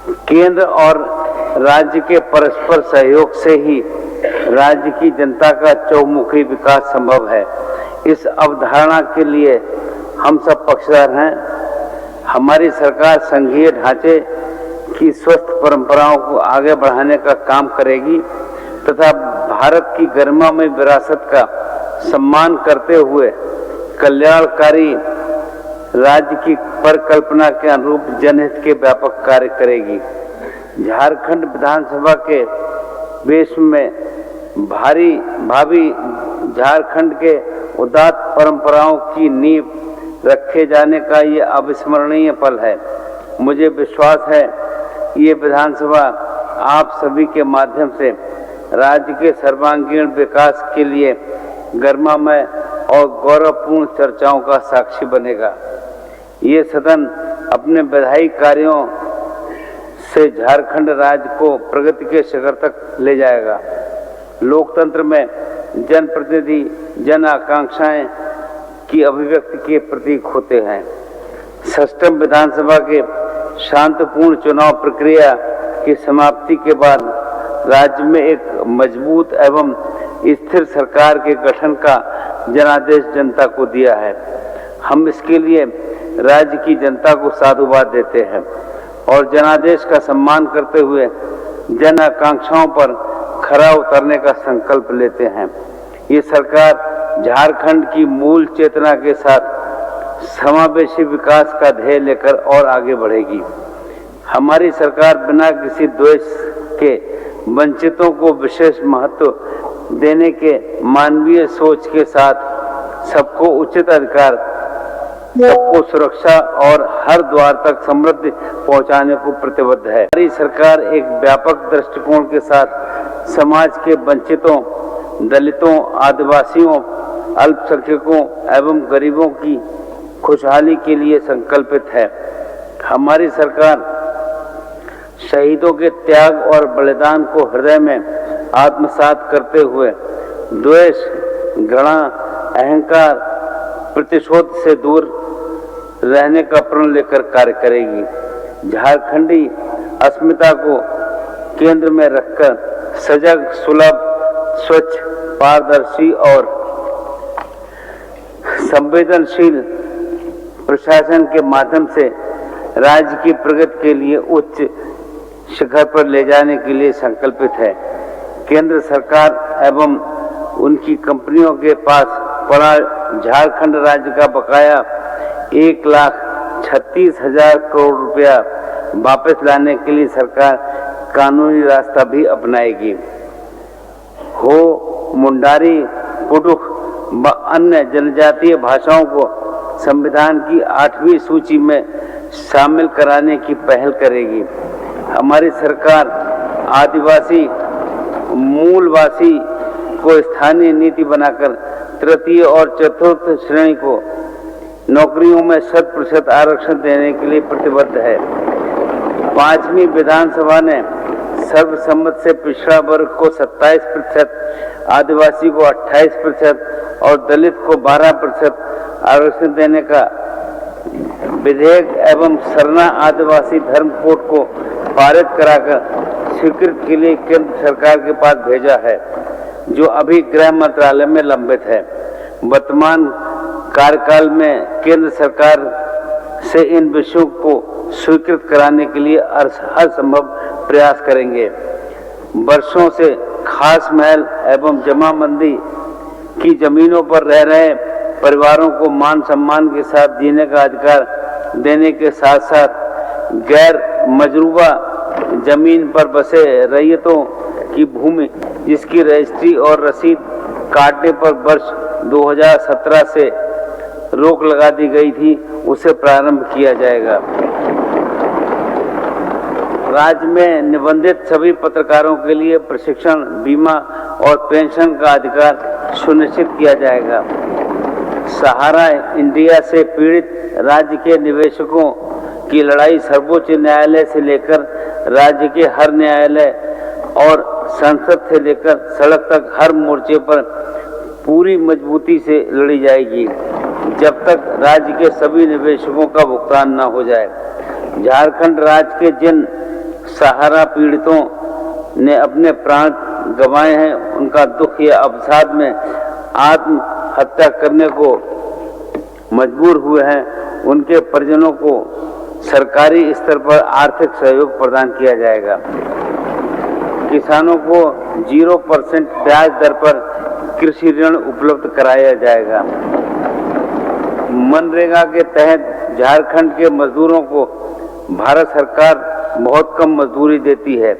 केंद्र और राज्य के परस्पर सहयोग से ही राज्य की जनता का चौमुखी विकास संभव है। इस अवधारणा के लिए हम सब पक्षधर हैं। हमारी सरकार संघीय ढांचे की स्वस्थ परंपराओं को आगे बढ़ाने का काम करेगी तथा भारत की गरिमामय विरासत का सम्मान करते हुए कल्याणकारी राज्य की परिकल्पना के अनुरूप जनहित के व्यापक कार्य करेगी। झारखंड विधानसभा के वेश में भावी झारखंड के उदात्त परंपराओं की नींव रखे जाने का ये अविस्मरणीय पल है। मुझे विश्वास है ये विधानसभा आप सभी के माध्यम से राज्य के सर्वांगीण विकास के लिए गरिमामय और गौरवपूर्ण चर्चाओं का साक्षी बनेगा। ये सदन अपने विधायी कार्यों से झारखंड राज्य को प्रगति के शिखर तक ले जाएगा। लोकतंत्र में जनप्रतिनिधि जन आकांक्षाएं की अभिव्यक्ति के प्रतीक होते हैं। षष्ठम विधानसभा के शांतिपूर्ण चुनाव प्रक्रिया की समाप्ति के बाद राज्य में एक मजबूत एवं स्थिर सरकार के गठन का जनादेश जनता को दिया है। हम इसके लिए राज्य की जनता को साधुवाद देते हैं और जनादेश का सम्मान करते हुए जन आकांक्षाओं पर खरा उतरने का संकल्प लेते हैं। ये सरकार झारखंड की मूल चेतना के साथ समावेशी विकास का ध्येय लेकर और आगे बढ़ेगी। हमारी सरकार बिना किसी द्वेष के वंचितों को विशेष महत्व देने के मानवीय सोच के साथ सबको उचित अधिकार, सबको सुरक्षा और हर द्वार तक समृद्धि पहुंचाने को प्रतिबद्ध है। हमारी सरकार एक व्यापक दृष्टिकोण के साथ समाज के वंचितों, दलितों, आदिवासियों, अल्पसंख्यकों एवं गरीबों की खुशहाली के लिए संकल्पित है। हमारी सरकार शहीदों के त्याग और बलिदान को हृदय में आत्मसात करते हुए द्वेष, घृणा, अहंकार, प्रतिशोध से दूर रहने का प्रण लेकर कार्य करेगी। झारखंडी अस्मिता को केंद्र में रखकर सजग, सुलभ, स्वच्छ, पारदर्शी और संवेदनशील प्रशासन के माध्यम से राज्य की प्रगति के लिए उच्च शिखर पर ले जाने के लिए संकल्पित है। केंद्र सरकार एवं उनकी कंपनियों के पास पड़ा झारखंड राज्य का बकाया 1,36,000 करोड़ रुपया वापस लाने के लिए सरकार कानूनी रास्ता भी अपनाएगी। हो, मुंडारी, कुडुख व अन्य जनजातीय भाषाओं को संविधान की 8वीं सूची में शामिल कराने की पहल करेगी। हमारी सरकार आदिवासी मूलवासी को स्थानीय नीति बनाकर तृतीय और चतुर्थ श्रेणी को नौकरियों में 100% आरक्षण देने के लिए प्रतिबद्ध है। 5वीं विधानसभा ने सर्वसम्मत से पिछड़ा वर्ग को 27%, आदिवासी को 28% और दलित को 12% आरक्षण देने का विधेयक एवं सरना आदिवासी धर्म कोड को पारित कराकर स्वीकृति के लिए केंद्र सरकार के पास भेजा है, जो अभी गृह मंत्रालय में लंबित है। वर्तमान कार्यकाल में केंद्र सरकार से इन विषयों को स्वीकृत कराने के लिए हर संभव प्रयास करेंगे। वर्षों से खास महल एवं जमाबंदी की जमीनों पर रह रहे परिवारों को मान सम्मान के साथ जीने का अधिकार देने के साथ साथ गैर मजरूबा जमीन पर बसे रैयतों की भूमि जिसकी रजिस्ट्री और रसीद काटने पर वर्ष 2017 से रोक लगा दी गई थी, उसे प्रारंभ किया जाएगा। राज्य में निबंधित सभी पत्रकारों के लिए प्रशिक्षण, बीमा और पेंशन का अधिकार सुनिश्चित किया जाएगा। सहारा इंडिया से पीड़ित राज्य के निवेशकों की लड़ाई सर्वोच्च न्यायालय से लेकर राज्य के हर न्यायालय और संसद से लेकर सड़क तक हर मोर्चे पर पूरी मजबूती से लड़ी जाएगी जब तक राज्य के सभी निवेशकों का भुगतान न हो जाए। झारखंड राज्य के जिन सहारा पीड़ितों ने अपने प्राण गंवाए हैं, उनका दुख या अवसाद में आत्महत्या करने को मजबूर हुए हैं, उनके परिजनों को सरकारी स्तर पर आर्थिक सहयोग प्रदान किया जाएगा। किसानों को 0% ब्याज दर पर कृषि ऋण उपलब्ध कराया जाएगा। मनरेगा के तहत झारखंड के मजदूरों को भारत सरकार बहुत कम मजदूरी देती है।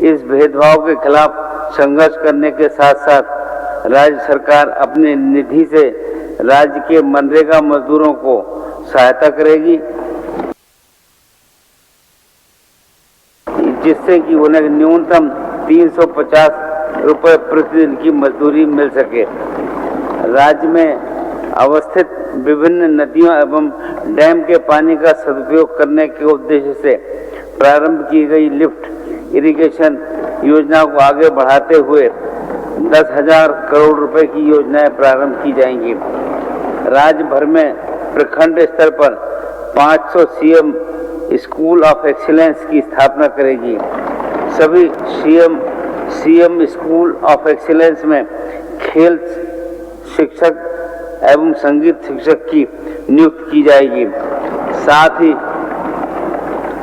इस भेदभाव के खिलाफ संघर्ष करने के साथ साथ राज्य सरकार अपने निधि से राज्य के मनरेगा मजदूरों को सहायता करेगी, जिससे कि उन्हें न्यूनतम 350 रुपये प्रतिदिन की मजदूरी मिल सके। राज्य में अवस्थित विभिन्न नदियों एवं डैम के पानी का सदुपयोग करने के उद्देश्य से प्रारंभ की गई लिफ्ट इरिगेशन योजना को आगे बढ़ाते हुए 10,000 करोड़ रुपए की योजनाएं प्रारंभ की जाएंगी। राज्य भर में प्रखंड स्तर पर 500 सीएम स्कूल ऑफ एक्सीलेंस की स्थापना करेगी। सभी सीएम स्कूल ऑफ एक्सीलेंस में खेल शिक्षक एवं संगीत शिक्षक की नियुक्ति की जाएगी। साथ ही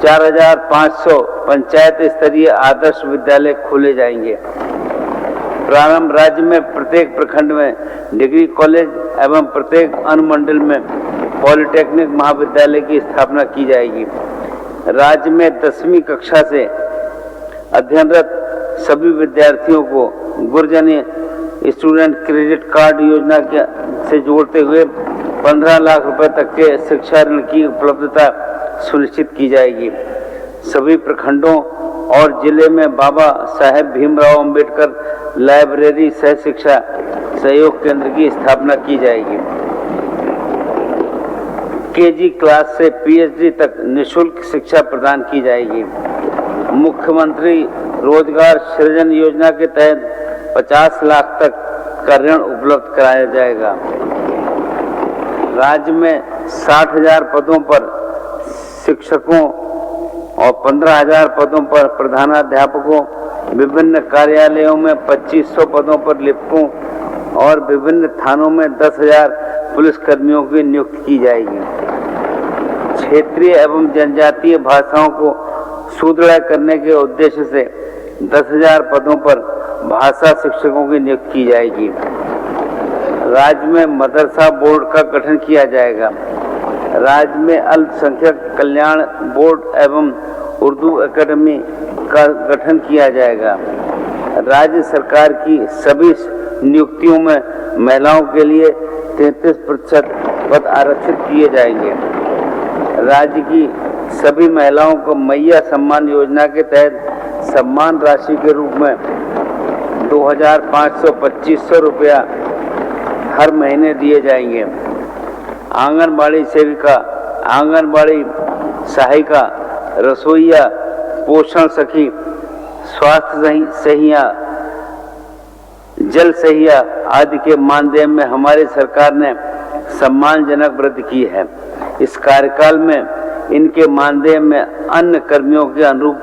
4,500 पंचायत स्तरीय आदर्श विद्यालय खोले जाएंगे। प्रारंभ राज्य में प्रत्येक प्रखंड में डिग्री कॉलेज एवं प्रत्येक अनुमंडल में पॉलिटेक्निक महाविद्यालय की स्थापना की जाएगी। राज्य में 10वीं कक्षा से अध्ययनरत सभी विद्यार्थियों को गुरजनी स्टूडेंट क्रेडिट कार्ड योजना से जोड़ते हुए 15 लाख रुपए तक के शिक्षा ऋण की उपलब्धता सुनिश्चित की जाएगी। सभी प्रखंडों और जिले में बाबा साहेब भीमराव अंबेडकर लाइब्रेरी सह शिक्षा सहयोग केंद्र की स्थापना की जाएगी। केजी क्लास से पीएचडी तक निःशुल्क शिक्षा प्रदान की जाएगी। मुख्यमंत्री रोजगार सृजन योजना के तहत 50 लाख तक का ऋण उपलब्ध कराया जाएगा। राज्य में 60,000 पदों पर शिक्षकों और 15,000 पदों पर प्रधानाध्यापकों, विभिन्न कार्यालयों में 2500 पदों पर लिपिकों और विभिन्न थानों में 10,000 पुलिसकर्मियों की नियुक्ति की जाएगी। क्षेत्रीय एवं जनजातीय भाषाओं को सुदृढ़ करने के उद्देश्य से 10,000 पदों पर भाषा शिक्षकों की नियुक्ति की जाएगी। राज्य में मदरसा बोर्ड का गठन किया जाएगा। राज्य में अल्पसंख्यक कल्याण बोर्ड एवं उर्दू एकेडमी का गठन किया जाएगा। राज्य सरकार की सभी नियुक्तियों में महिलाओं के लिए 33% पद आरक्षित किए जाएंगे। राज्य की सभी महिलाओं को मैया सम्मान योजना के तहत सम्मान राशि के रूप में 2,500-2,500 रुपया हर महीने दिए जाएंगे। आंगनबाड़ी सेविका, आंगनबाड़ी सहायिका, रसोइया, पोषण सखी, स्वास्थ्य सहिया, जल सहिया आदि के मानदेय में हमारी सरकार ने सम्मानजनक वृद्धि की है। इस कार्यकाल में इनके मानदेय में अन्य कर्मियों के अनुरूप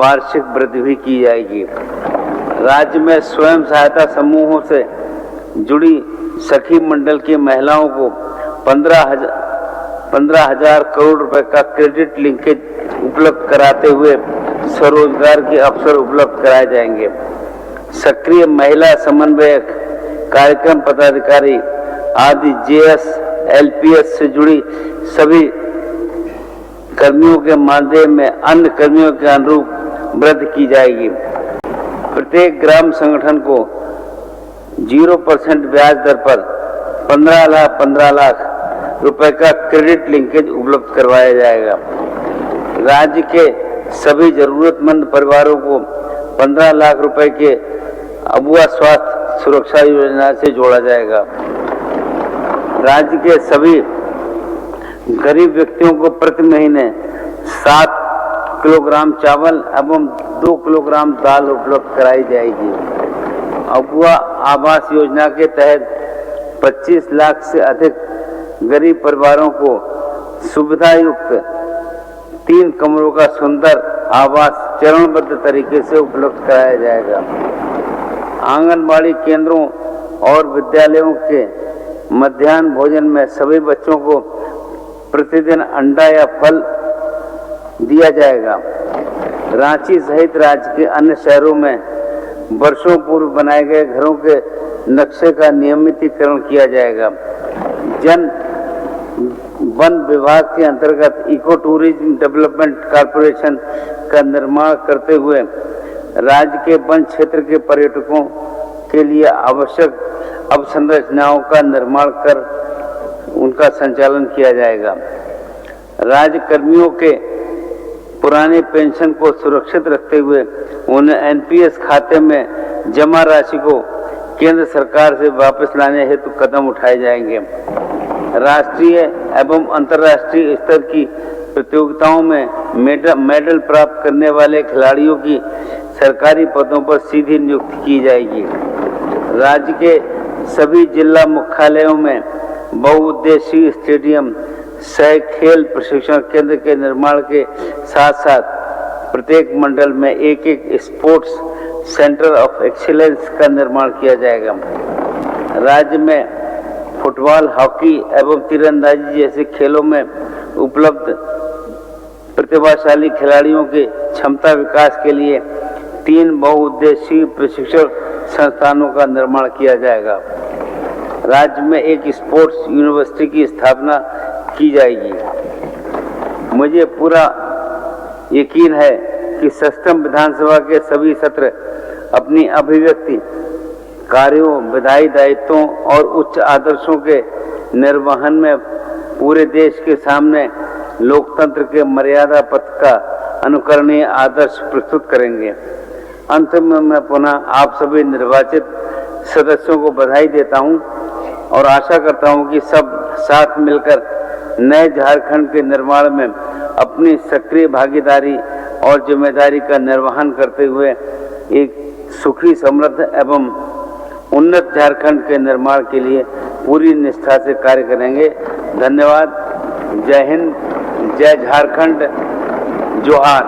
वार्षिक वृद्धि भी की जाएगी। राज्य में स्वयं सहायता समूहों से जुड़ी सखी मंडल की महिलाओं को 15,000 करोड़ रुपए का क्रेडिट लिंकेज उपलब्ध कराते हुए स्वरोजगार के अवसर उपलब्ध कराए जाएंगे। सक्रिय महिला समन्वयक, कार्यक्रम पदाधिकारी आदि जेएस, एलपीएस से जुड़ी सभी कर्मियों के मानदेय में अन्य कर्मियों के अनुरूप वृद्धि की जाएगी। प्रत्येक ग्राम संगठन को 0% ब्याज दर पर 15 लाख रुपए का क्रेडिट लिंकेज उपलब्ध करवाया जाएगा। राज्य के सभी जरूरतमंद परिवारों को 15 लाख रुपए के अबुआ स्वास्थ्य सुरक्षा योजना से जोड़ा जाएगा। राज्य के सभी गरीब व्यक्तियों को प्रति महीने 7 किलोग्राम चावल एवं 2 किलोग्राम दाल उपलब्ध कराई जाएगी। अबुआ आवास योजना के तहत 25 लाख से अधिक गरीब परिवारों को सुविधा युक्त 3 कमरों का सुंदर आवास चरणबद्ध तरीके से उपलब्ध कराया जाएगा। आंगनबाड़ी केंद्रों और विद्यालयों के मध्याह्न भोजन में सभी बच्चों को प्रतिदिन अंडा या फल दिया जाएगा। रांची सहित राज्य के अन्य शहरों में वर्षों पूर्व बनाए गए घरों के नक्शे का नियमितीकरण किया जाएगा। वन विभाग के अंतर्गत इको टूरिज्म डेवलपमेंट कॉर्पोरेशन का निर्माण करते हुए राज्य के वन क्षेत्र के पर्यटकों के लिए आवश्यक अवसंरचनाओं का निर्माण कर उनका संचालन किया जाएगा। राज्य कर्मियों के पुराने पेंशन को सुरक्षित रखते हुए उन्हें एनपीएस खाते में जमा राशि को केंद्र सरकार से वापस लाने हेतु कदम उठाए जाएंगे। राष्ट्रीय एवं अंतर्राष्ट्रीय स्तर की प्रतियोगिताओं में मेडल प्राप्त करने वाले खिलाड़ियों की सरकारी पदों पर सीधी नियुक्ति की जाएगी। राज्य के सभी जिला मुख्यालयों में बहुउद्देशीय स्टेडियम सह खेल प्रशिक्षण केंद्र के निर्माण के साथ साथ प्रत्येक मंडल में एक स्पोर्ट्स सेंटर ऑफ एक्सीलेंस का निर्माण किया जाएगा। राज्य में फुटबॉल, हॉकी एवं तीरंदाजी जैसे खेलों में उपलब्ध प्रतिभाशाली खिलाड़ियों के क्षमता विकास के लिए 3 बहुउद्देशीय प्रशिक्षण संस्थानों का निर्माण किया जाएगा। राज्य में एक स्पोर्ट्स यूनिवर्सिटी की स्थापना की जाएगी। मुझे पूरा यकीन है कि सस्तम विधानसभा के सभी सत्र अपनी अभिव्यक्ति, कार्यों, विधायी दायित्वों और उच्च आदर्शों के निर्वहन में पूरे देश के सामने लोकतंत्र के मर्यादा पथ का अनुकरणीय आदर्श प्रस्तुत करेंगे। अंत में मैं पुनः आप सभी निर्वाचित सदस्यों को बधाई देता हूं और आशा करता हूं कि सब साथ मिलकर नए झारखंड के निर्माण में अपनी सक्रिय भागीदारी और जिम्मेदारी का निर्वहन करते हुए एक सुखी, समृद्ध एवं उन्नत झारखंड के निर्माण के लिए पूरी निष्ठा से कार्य करेंगे। धन्यवाद। जय हिंद, जय झारखंड, जोहार।